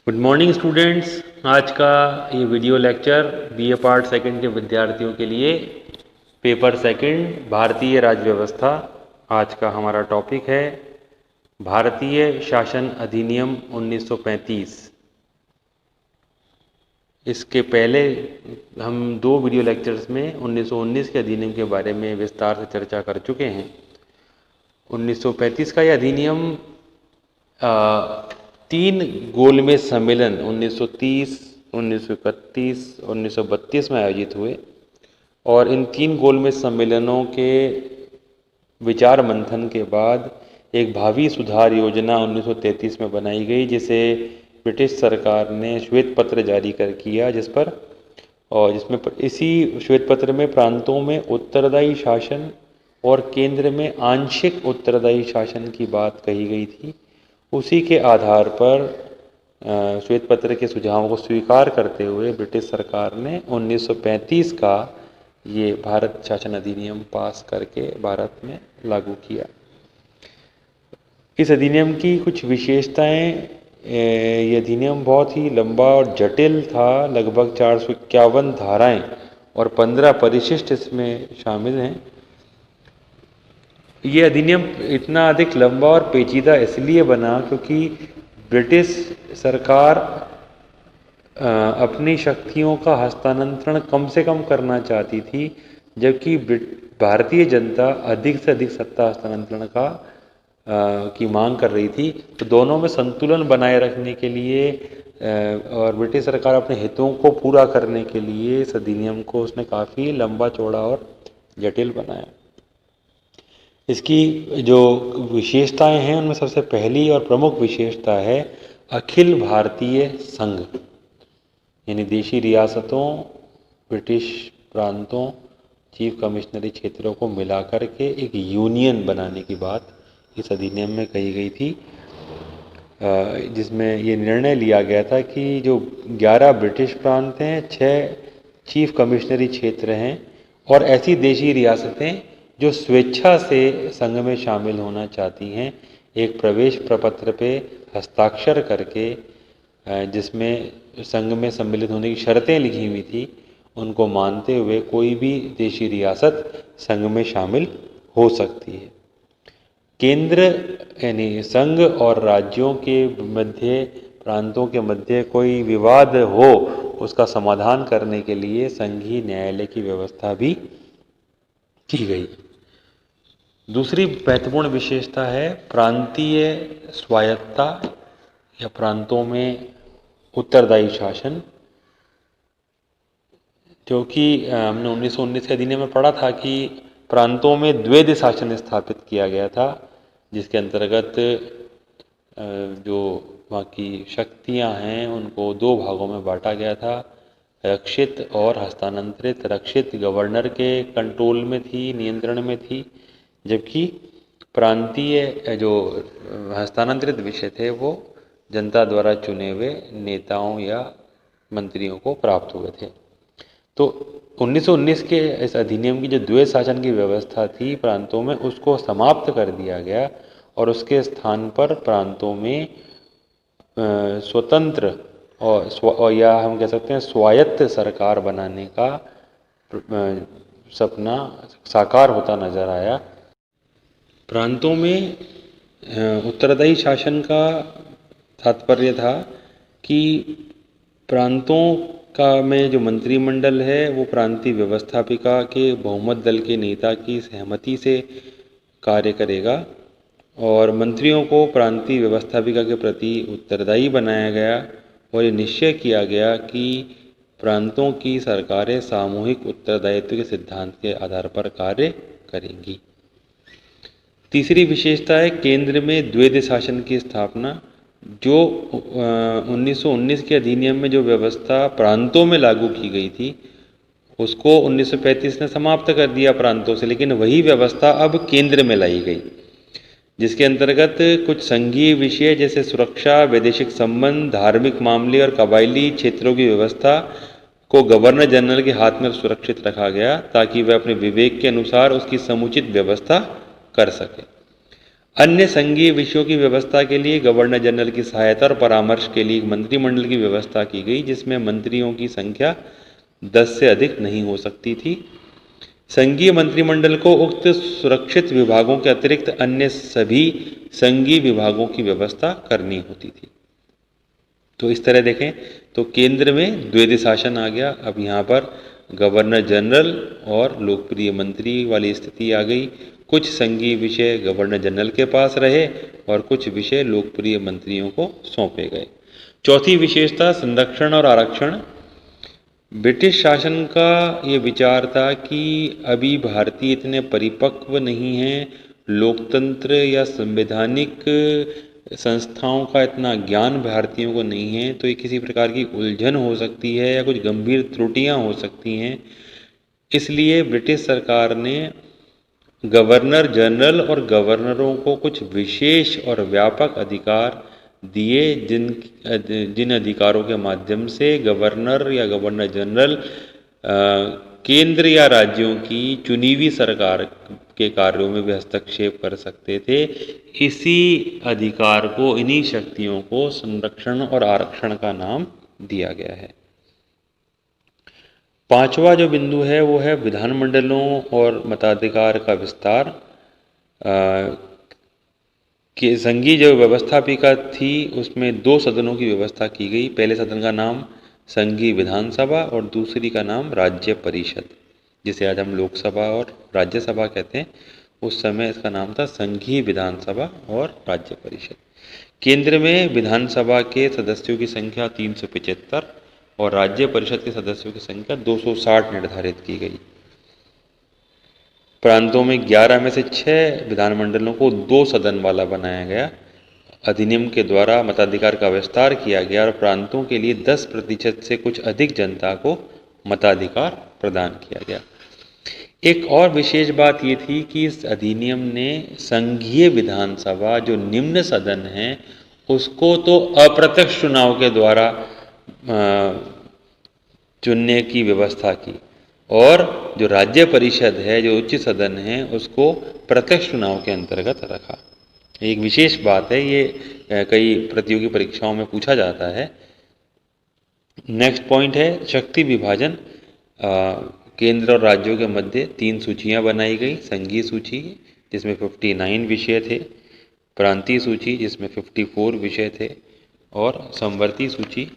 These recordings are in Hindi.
Good morning students. आज का ये video lecture BA part second के विद्यार्थियों के लिए पेपर सेकंड भारतीय राज्य व्यवस्था। आज का हमारा टॉपिक है भारतीय शासन अधिनियम 1935। इसके पहले हम दो वीडियो लेक्चर्स में 1919 के अधिनियम के बारे में विस्तार से चर्चा कर चुके हैं। 1935 का यह अधिनियम तीन गोलमेज सम्मेलन 1930, 1931, 1932 में आयोजित हुए और इन तीन गोलमेज सम्मेलनों के विचार मंथन के बाद एक भावी सुधार योजना 1933 में बनाई गई, जिसे ब्रिटिश सरकार ने श्वेत पत्र जारी कर किया, जिसमें इसी श्वेत पत्र में प्रांतों में उत्तरदायी शासन और केंद्र में आंशिक उत्तरदायी शासन की बात कही गई थी। उसी के आधार पर श्वेत पत्र के सुझावों को स्वीकार करते हुए ब्रिटिश सरकार ने 1935 का ये भारत शासन अधिनियम पास करके भारत में लागू किया। इस अधिनियम की कुछ विशेषताएं, ये अधिनियम बहुत ही लंबा और जटिल था। लगभग 451 धाराएं और 15 परिशिष्ट इसमें शामिल हैं। ये अधिनियम इतना अधिक लंबा और पेचीदा इसलिए बना क्योंकि ब्रिटिश सरकार अपनी शक्तियों का हस्तांतरण कम से कम करना चाहती थी, जबकि भारतीय जनता अधिक से अधिक सत्ता हस्तांतरण की मांग कर रही थी। तो दोनों में संतुलन बनाए रखने के लिए और ब्रिटिश सरकार अपने हितों को पूरा करने के लिए इस अधिनियम को उसने काफ़ी लंबा चौड़ा और जटिल बनाया। इसकी जो विशेषताएं हैं उनमें सबसे पहली और प्रमुख विशेषता है अखिल भारतीय संघ, यानी देशी रियासतों, ब्रिटिश प्रांतों, चीफ कमिश्नरी क्षेत्रों को मिलाकर के एक यूनियन बनाने की बात इस अधिनियम में कही गई थी, जिसमें ये निर्णय लिया गया था कि जो 11 ब्रिटिश प्रांत हैं, 6 चीफ कमिश्नरी क्षेत्र हैं और ऐसी देशी रियासतें जो स्वेच्छा से संघ में शामिल होना चाहती हैं, एक प्रवेश प्रपत्र पे हस्ताक्षर करके जिसमें संघ में सम्मिलित होने की शर्तें लिखी हुई थी, उनको मानते हुए कोई भी देशी रियासत संघ में शामिल हो सकती है। केंद्र यानी संघ और राज्यों के मध्य, प्रांतों के मध्य कोई विवाद हो, उसका समाधान करने के लिए संघीय न्यायालय की व्यवस्था भी की गई। दूसरी महत्वपूर्ण विशेषता है प्रांतीय स्वायत्तता या प्रांतों में उत्तरदायी शासन, जो कि हमने 1919 के अधिनियम में पढ़ा था कि प्रांतों में द्वैध शासन स्थापित किया गया था, जिसके अंतर्गत जो वहाँ की शक्तियाँ हैं उनको दो भागों में बांटा गया था, रक्षित और हस्तांतरित। रक्षित गवर्नर के कंट्रोल में थी, नियंत्रण में थी, जबकि प्रांतीय जो हस्तांतरित विषय थे वो जनता द्वारा चुने हुए नेताओं या मंत्रियों को प्राप्त हुए थे। तो 1919 के इस अधिनियम की जो द्वैध शासन की व्यवस्था थी प्रांतों में, उसको समाप्त कर दिया गया और उसके स्थान पर प्रांतों में स्वतंत्र और या हम कह सकते हैं स्वायत्त सरकार बनाने का सपना साकार होता नजर आया। प्रांतों में उत्तरदायी शासन का तात्पर्य था कि प्रांतों का में जो मंत्रिमंडल है वो प्रांतीय व्यवस्थापिका के बहुमत दल के नेता की सहमति से कार्य करेगा और मंत्रियों को प्रांतीय व्यवस्थापिका के प्रति उत्तरदायी बनाया गया और ये निश्चय किया गया कि प्रांतों की सरकारें सामूहिक उत्तरदायित्व के सिद्धांत के आधार पर कार्य करेंगी। तीसरी विशेषता है केंद्र में द्वैध शासन की स्थापना। जो 1919 के अधिनियम में जो व्यवस्था प्रांतों में लागू की गई थी उसको 1935 ने समाप्त कर दिया प्रांतों से, लेकिन वही व्यवस्था अब केंद्र में लाई गई, जिसके अंतर्गत कुछ संघीय विषय जैसे सुरक्षा, वैदेशिक संबंध, धार्मिक मामले और कबायली क्षेत्रों की व्यवस्था को गवर्नर जनरल के हाथ में सुरक्षित रखा गया ताकि वह अपने विवेक के अनुसार उसकी समुचित व्यवस्था कर सके। अन्य संघीय विषयों की व्यवस्था के लिए गवर्नर जनरल की सहायता और परामर्श के लिए मंत्रिमंडल की व्यवस्था की गई, जिसमें मंत्रियों की संख्या 10 से अधिक नहीं हो सकती थी। संघीय मंत्रिमंडल को उक्त सुरक्षित विभागों के अतिरिक्त अन्य सभी संघीय विभागों की व्यवस्था करनी होती थी। तो इस तरह देखें तो केंद्र में द्वैध शासन आ गया। अब यहाँ पर गवर्नर जनरल और लोकप्रिय मंत्री वाली स्थिति आ गई। कुछ संघीय विषय गवर्नर जनरल के पास रहे और कुछ विषय लोकप्रिय मंत्रियों को सौंपे गए। चौथी विशेषता संरक्षण और आरक्षण। ब्रिटिश शासन का ये विचार था कि अभी भारतीय इतने परिपक्व नहीं हैं, लोकतंत्र या संवैधानिक संस्थाओं का इतना ज्ञान भारतीयों को नहीं है, तो ये किसी प्रकार की उलझन हो सकती है या कुछ गंभीर त्रुटियां हो सकती हैं। इसलिए ब्रिटिश सरकार ने गवर्नर जनरल और गवर्नरों को कुछ विशेष और व्यापक अधिकार दिए, जिन अधिकारों के माध्यम से गवर्नर या गवर्नर जनरल केंद्र या राज्यों की चुनी हुई सरकार के कार्यों में भी हस्तक्षेप कर सकते थे। इसी अधिकार को, इन्हीं शक्तियों को संरक्षण और आरक्षण का नाम दिया गया है। पांचवा जो बिंदु है वो है विधानमंडलों और मताधिकार का विस्तार। कि संघीय जो व्यवस्थापिका थी उसमें 2 सदनों की व्यवस्था की गई। पहले सदन का नाम संघीय विधानसभा और दूसरी का नाम राज्य परिषद, जिसे आज हम लोकसभा और राज्यसभा कहते हैं। उस समय इसका नाम था संघीय विधानसभा और राज्य परिषद। केंद्र में विधानसभा के सदस्यों की संख्या 375 और राज्य परिषद के सदस्यों की संख्या 260 निर्धारित की गई। प्रांतों में 11 में से 6 विधानमंडलों को 2 सदन वाला बनाया गया। अधिनियम के द्वारा मताधिकार का विस्तार किया गया और प्रांतों के लिए 10% से कुछ अधिक जनता को मताधिकार प्रदान किया गया। एक और विशेष बात ये थी कि इस अधिनियम ने संघीय विधानसभा जो निम्न सदन है उसको तो अप्रत्यक्ष चुनाव के द्वारा चुनने की व्यवस्था की, और जो राज्य परिषद है, जो उच्च सदन है, उसको प्रत्यक्ष चुनाव के अंतर्गत रखा। एक विशेष बात है, ये कई प्रतियोगी परीक्षाओं में पूछा जाता है। नेक्स्ट पॉइंट है शक्ति विभाजन। केंद्र और राज्यों के मध्य 3 सूचियां बनाई गई। संघीय सूची जिसमें 59 विषय थे, प्रांतीय सूची जिसमें 54 विषय थे, और समवर्ती सूची।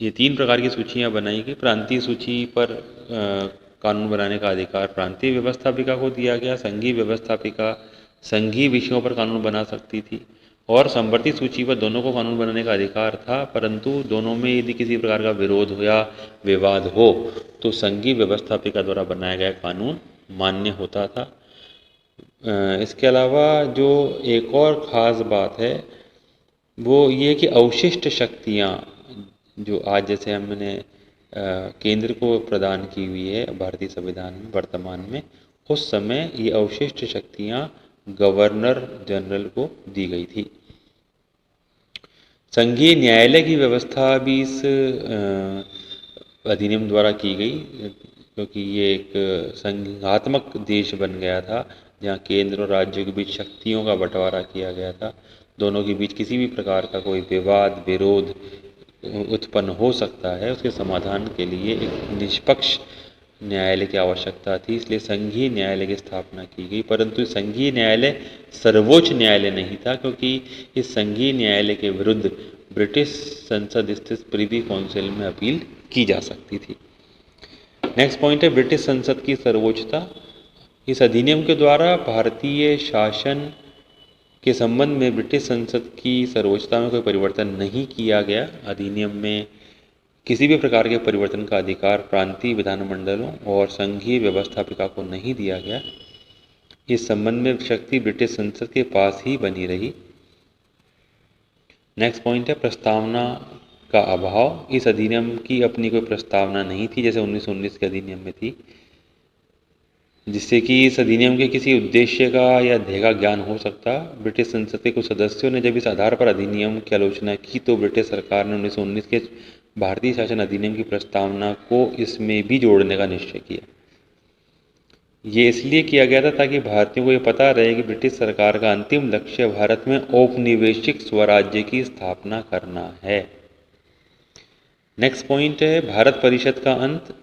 ये 3 प्रकार की सूचियां बनाई गई। प्रांतीय सूची पर कानून बनाने का अधिकार प्रांतीय व्यवस्थापिका को दिया गया। संघीय व्यवस्थापिका संघीय विषयों पर कानून बना सकती थी, और समवर्ती सूची पर दोनों को कानून बनाने का अधिकार था, परंतु दोनों में यदि किसी प्रकार का विरोध हो या विवाद हो तो संघीय व्यवस्थापिका द्वारा बनाया गया कानून मान्य होता था। इसके अलावा जो एक और ख़ास बात है वो ये कि अवशिष्ट शक्तियाँ जो आज जैसे हमने केंद्र को प्रदान की हुई है भारतीय संविधान में वर्तमान में, उस समय ये अवशिष्ट शक्तियाँ गवर्नर जनरल को दी गई थी। संघीय न्यायालय की व्यवस्था भी इस अधिनियम द्वारा की गई, क्योंकि ये एक संघात्मक देश बन गया था जहाँ केंद्र और राज्यों के बीच शक्तियों का बंटवारा किया गया था। दोनों के बीच किसी भी प्रकार का कोई विवाद विरोध उत्पन्न हो सकता है, उसके समाधान के लिए एक निष्पक्ष न्यायालय की आवश्यकता थी, इसलिए संघीय न्यायालय की स्थापना की गई। परंतु संघीय न्यायालय सर्वोच्च न्यायालय नहीं था, क्योंकि इस संघीय न्यायालय के विरुद्ध ब्रिटिश संसद स्थित प्रिवी काउंसिल में अपील की जा सकती थी। नेक्स्ट पॉइंट है ब्रिटिश संसद की सर्वोच्चता। इस अधिनियम के द्वारा भारतीय शासन के संबंध में ब्रिटिश संसद की सर्वोच्चता में कोई परिवर्तन नहीं किया गया। अधिनियम में किसी भी प्रकार के परिवर्तन का अधिकार प्रांतीय विधानमंडलों और संघीय व्यवस्थापिका को नहीं दिया गया। इस संबंध में शक्ति ब्रिटिश संसद के पास ही बनी रही। नेक्स्ट पॉइंट है प्रस्तावना का अभाव। इस अधिनियम की अपनी कोई प्रस्तावना नहीं थी, जैसे 1919 के अधिनियम में थी, जिससे कि इस अधिनियम के किसी उद्देश्य का या ध्येय का ज्ञान हो सकता। ब्रिटिश संसद के कुछ सदस्यों ने जब इस आधार पर अधिनियम की आलोचना की तो ब्रिटिश सरकार ने 1919 के भारतीय शासन अधिनियम की प्रस्तावना को इसमें भी जोड़ने का निश्चय किया। ये इसलिए किया गया था ताकि भारतीयों को ये पता रहे कि ब्रिटिश सरकार का अंतिम लक्ष्य भारत में औपनिवेशिक स्वराज्य की स्थापना करना है। नेक्स्ट पॉइंट है भारत परिषद का अंत।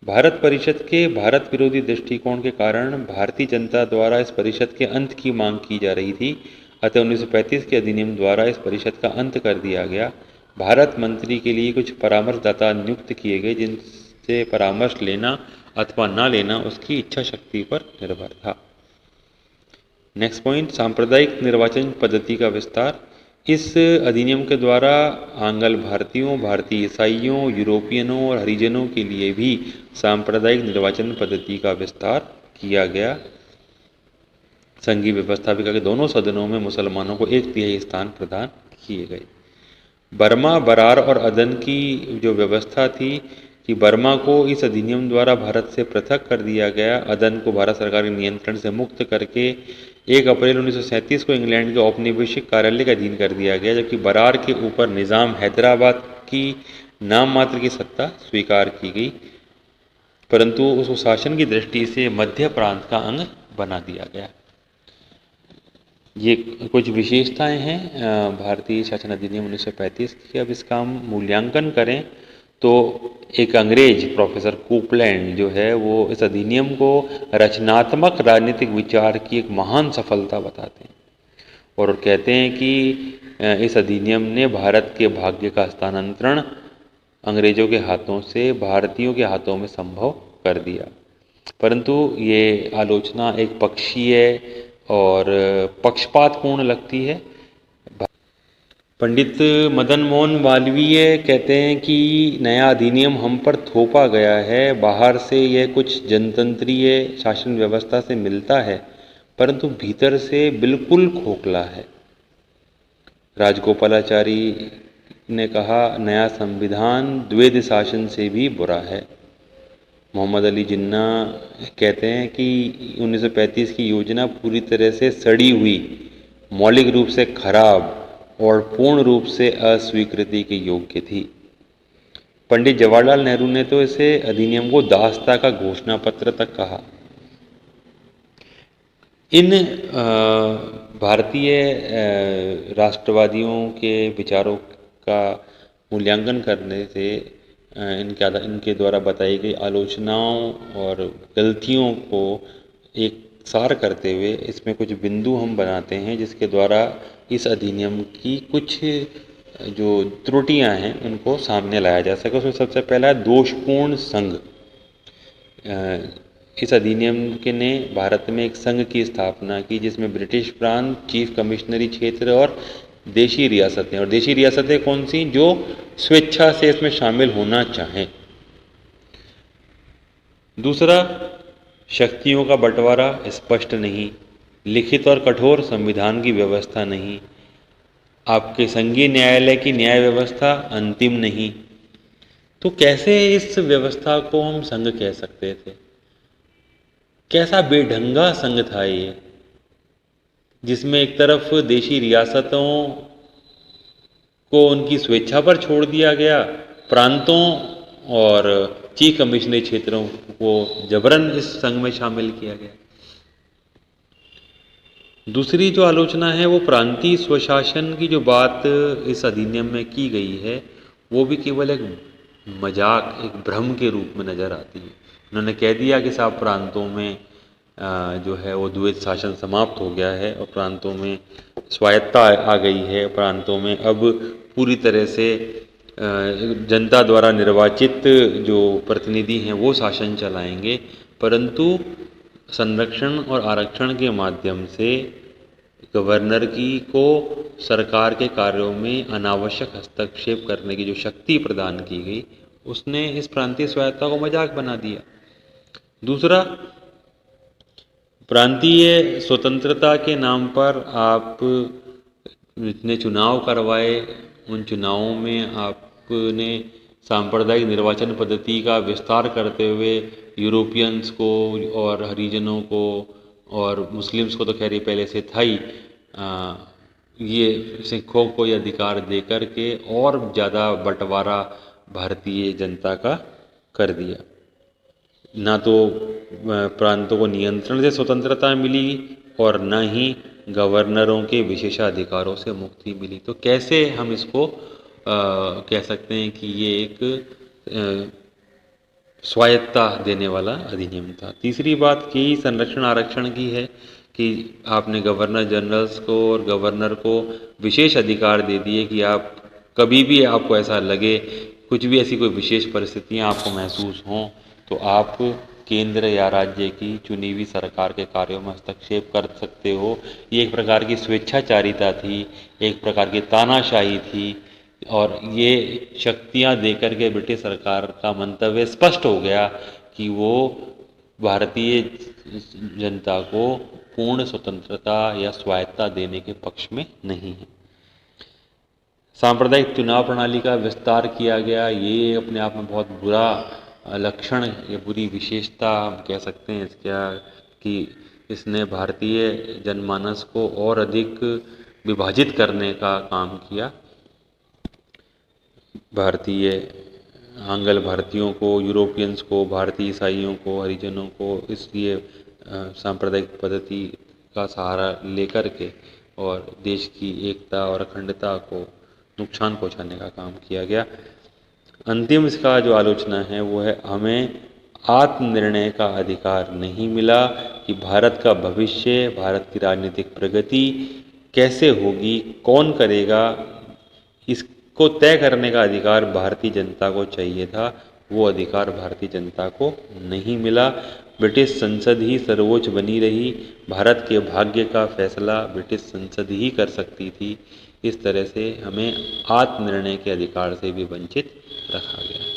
भारत परिषद के भारत विरोधी दृष्टिकोण के कारण भारतीय जनता द्वारा इस परिषद के अंत की मांग की जा रही थी, अतः 1935 के अधिनियम द्वारा इस परिषद का अंत कर दिया गया। भारत मंत्री के लिए कुछ परामर्शदाता नियुक्त किए गए जिनसे परामर्श लेना अथवा न लेना उसकी इच्छा शक्ति पर निर्भर था। नेक्स्ट पॉइंट सांप्रदायिक निर्वाचन पद्धति का विस्तार। इस अधिनियम के द्वारा आंग्ल भारतीयों, भारतीय ईसाइयों, यूरोपियनों और हरिजनों के लिए भी सांप्रदायिक निर्वाचन पद्धति का विस्तार किया गया। संघीय व्यवस्थापिका के दोनों सदनों में मुसलमानों को 1/3 स्थान प्रदान किए गए। बर्मा, बरार और अदन की जो व्यवस्था थी कि बर्मा को इस अधिनियम द्वारा भारत से पृथक कर दिया गया, अदन को भारत सरकार के नियंत्रण से मुक्त करके 1 अप्रैल 1937 को इंग्लैंड के औपनिवेशिक कार्यालय का अधीन कर दिया गया, जबकि बरार के ऊपर निज़ाम हैदराबाद की नाम मात्र की सत्ता स्वीकार की गई, परंतु उसको शासन की दृष्टि से मध्य प्रांत का अंग बना दिया गया। ये कुछ विशेषताएं हैं भारतीय शासन अधिनियम 1935 की। अब इसका हम मूल्यांकन करें तो एक अंग्रेज प्रोफेसर कोपलैंड जो है वो इस अधिनियम को रचनात्मक राजनीतिक विचार की एक महान सफलता बताते हैं और कहते हैं कि इस अधिनियम ने भारत के भाग्य का स्थानांतरण अंग्रेजों के हाथों से भारतीयों के हाथों में संभव कर दिया। परंतु ये आलोचना एक पक्षीय और पक्षपातपूर्ण लगती है। पंडित मदन मोहन मालवीय कहते हैं कि नया अधिनियम हम पर थोपा गया है, बाहर से यह कुछ जनतंत्रीय शासन व्यवस्था से मिलता है परंतु भीतर से बिल्कुल खोखला है। राजगोपालाचारी ने कहा नया संविधान द्वैध शासन से भी बुरा है। मोहम्मद अली जिन्ना कहते हैं कि 1935 की योजना पूरी तरह से सड़ी हुई, मौलिक रूप से खराब और पूर्ण रूप से अस्वीकृति के योग्य थी। पंडित जवाहरलाल नेहरू ने तो इसे अधिनियम को दासता का घोषणा पत्र तक कहा। इन भारतीय राष्ट्रवादियों के विचारों का मूल्यांकन करने से इनके द्वारा बताई गई आलोचनाओं और गलतियों को एक सार करते हुए इसमें कुछ बिंदु हम बनाते हैं जिसके द्वारा इस अधिनियम की कुछ जो त्रुटियां हैं उनको सामने लाया जा सके। उसमें सबसे पहला है दोषपूर्ण संघ। इस अधिनियम के ने भारत में एक संघ की स्थापना की जिसमें ब्रिटिश प्रांत, चीफ कमिश्नरी क्षेत्र और देशी रियासतें, और देशी रियासतें कौन सी जो स्वेच्छा से इसमें शामिल होना चाहें। दूसरा, शक्तियों का बंटवारा स्पष्ट नहीं, लिखित और कठोर संविधान की व्यवस्था नहीं, आपके संघीय न्यायालय की न्याय व्यवस्था अंतिम नहीं। तो कैसे इस व्यवस्था को हम संघ कह सकते थे? कैसा बेढंगा संघ था ये, जिसमें एक तरफ देशी रियासतों को उनकी स्वेच्छा पर छोड़ दिया गया, प्रांतों और चीफ कमिश्नरी क्षेत्रों को जबरन इस संघ में शामिल किया गया। दूसरी जो आलोचना है वो प्रांतीय स्वशासन की जो बात इस अधिनियम में की गई है वो भी केवल एक मजाक, एक भ्रम के रूप में नज़र आती है। उन्होंने कह दिया कि साहब प्रांतों में जो है वो द्वैध शासन समाप्त हो गया है और प्रांतों में स्वायत्ता आ गई है, प्रांतों में अब पूरी तरह से जनता द्वारा निर्वाचित जो प्रतिनिधि हैं वो शासन चलाएंगे, परंतु संरक्षण और आरक्षण के माध्यम से गवर्नर की को सरकार के कार्यों में अनावश्यक हस्तक्षेप करने की जो शक्ति प्रदान की गई उसने इस प्रांतीय स्वायत्ता को मजाक बना दिया। दूसरा, प्रांतीय स्वतंत्रता के नाम पर आप जितने चुनाव करवाए उन चुनावों में आपने सांप्रदायिक निर्वाचन पद्धति का विस्तार करते हुए यूरोपियंस को और हरिजनों को और मुस्लिम्स को तो खैर ये पहले से था ही, ये सिखों को ये अधिकार दे कर के और ज़्यादा बंटवारा भारतीय जनता का कर दिया। ना तो प्रांतों को नियंत्रण से स्वतंत्रता मिली और न ही गवर्नरों के विशेषाधिकारों से मुक्ति मिली। तो कैसे हम इसको कह सकते हैं कि ये एक स्वायत्ता देने वाला अधिनियम था। तीसरी बात की संरक्षण आरक्षण की है कि आपने गवर्नर जनरल्स को और गवर्नर को विशेष अधिकार दे दिए कि आप कभी भी आपको ऐसा लगे, कुछ भी ऐसी कोई विशेष परिस्थितियां आपको महसूस हों, तो आप केंद्र या राज्य की चुनी हुई सरकार के कार्यों में हस्तक्षेप कर सकते हो। ये एक प्रकार की स्वेच्छाचारिता थी, एक प्रकार की तानाशाही थी, और ये शक्तियां देकर के ब्रिटिश सरकार का मंतव्य स्पष्ट हो गया कि वो भारतीय जनता को पूर्ण स्वतंत्रता या स्वायत्ता देने के पक्ष में नहीं है। सांप्रदायिक चुनाव प्रणाली का विस्तार किया गया, ये अपने आप में बहुत बुरा लक्षण या बुरी विशेषता हम कह सकते हैं इसका, कि इसने भारतीय जनमानस को और अधिक विभाजित करने का काम किया। भारतीय आंग्ल भारतीयों को, यूरोपियंस को, भारतीय ईसाइयों को, हरिजनों को इसलिए सांप्रदायिक पद्धति का सहारा लेकर के और देश की एकता और अखंडता को नुकसान पहुंचाने का काम किया गया। अंतिम इसका जो आलोचना है वो है, हमें आत्मनिर्णय का अधिकार नहीं मिला कि भारत का भविष्य, भारत की राजनीतिक प्रगति कैसे होगी, कौन करेगा, इसको तय करने का अधिकार भारतीय जनता को चाहिए था। वो अधिकार भारतीय जनता को नहीं मिला। ब्रिटिश संसद ही सर्वोच्च बनी रही। भारत के भाग्य का फैसला ब्रिटिश संसद ही कर सकती थी। इस तरह से हमें आत्मनिर्णय के अधिकार से भी वंचित रखा गया।